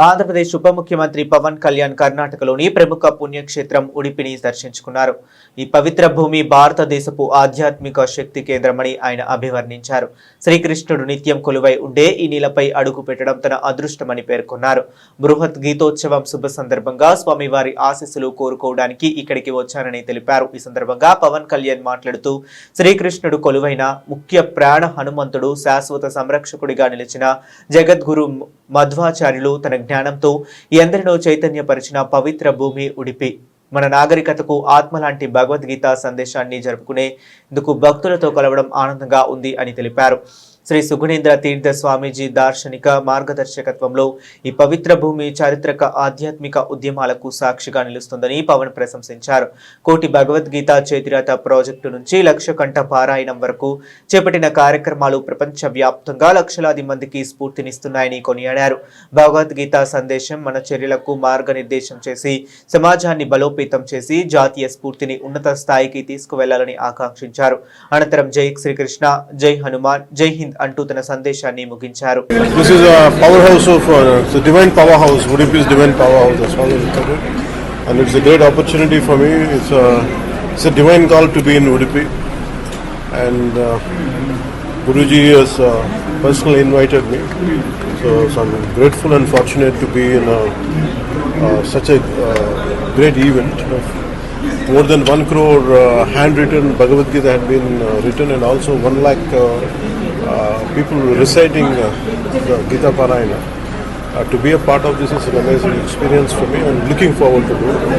ఆంధ్రప్రదేశ్ ఉప ముఖ్యమంత్రి పవన్ కళ్యాణ్ కర్ణాటకలోని ప్రముఖ పుణ్యక్షేత్రం ఉడిపిని దర్శించుకున్నారు. ఈ పవిత్ర భూమి భారతదేశపు ఆధ్యాత్మిక శక్తి కేంద్రమని ఆయన అభివర్ణించారు. శ్రీకృష్ణుడు నిత్యం కొలువై ఉండే ఈ నీలపై అడుగు పెట్టడం తన అదృష్టమని పేర్కొన్నారు. బృహత్ గీతోత్సవం శుభ సందర్భంగా స్వామివారి ఆశీస్సులు కోరుకోవడానికి ఇక్కడికి వచ్చారని తెలిపారు. ఈ సందర్భంగా పవన్ కళ్యాణ్ మాట్లాడుతూ శ్రీకృష్ణుడు కొలువైన ముఖ్య ప్రాణ హనుమంతుడు శాశ్వత సంరక్షకుడిగా నిలిచిన జగద్గురు మధ్వాచార్యులు తన జ్ఞానంతో ఎందరినో చైతన్యపరిచిన పవిత్ర భూమి ఉడిపి మన నాగరికతకు ఆత్మ లాంటి భగవద్గీత సందేశాన్ని జరుపుకునేందుకు భక్తులతో కలవడం ఆనందంగా ఉంది అని తెలిపారు. శ్రీ సుగుణేంద్ర తీర్థ స్వామీజీ దార్శనిక మార్గదర్శకత్వంలో ఈ పవిత్ర భూమి చారిత్రక ఆధ్యాత్మిక ఉద్యమాలకు సాక్షిగా నిలుస్తుందని పవన్ ప్రశంసించారు. కోటి భగవద్గీత చేతిరాత ప్రాజెక్టు నుంచి లక్ష కంఠ పారాయణం వరకు చేపట్టిన కార్యక్రమాలు ప్రపంచ వ్యాప్తంగా లక్షలాది మందికి స్ఫూర్తినిస్తున్నాయని కొనియాడారు. భగవద్గీత సందేశం మన చర్యలకు మార్గనిర్దేశం చేసి సమాజాన్ని బలోపేతం చేసి జాతీయ స్ఫూర్తిని ఉన్నత స్థాయికి తీసుకువెళ్లాలని ఆకాంక్షించారు. అనంతరం జై శ్రీకృష్ణ, జై హనుమాన్, జై హింద్ అంటూ తన సందేశాన్ని ముగించారు. This is a powerhouse of it's a divine powerhouse. Udupi is divine powerhouse. That's all it's called. And it's a great opportunity for me. It's a divine call to be in Udupi. And Guruji has personally invited me. So I'm grateful and fortunate to be in such a great event. More than 1 crore handwritten Bhagavad Gita had been written, and also 1 lakh people reciting the Gita Parayana. To be a part of this is an amazing experience for me. I'm looking forward to it.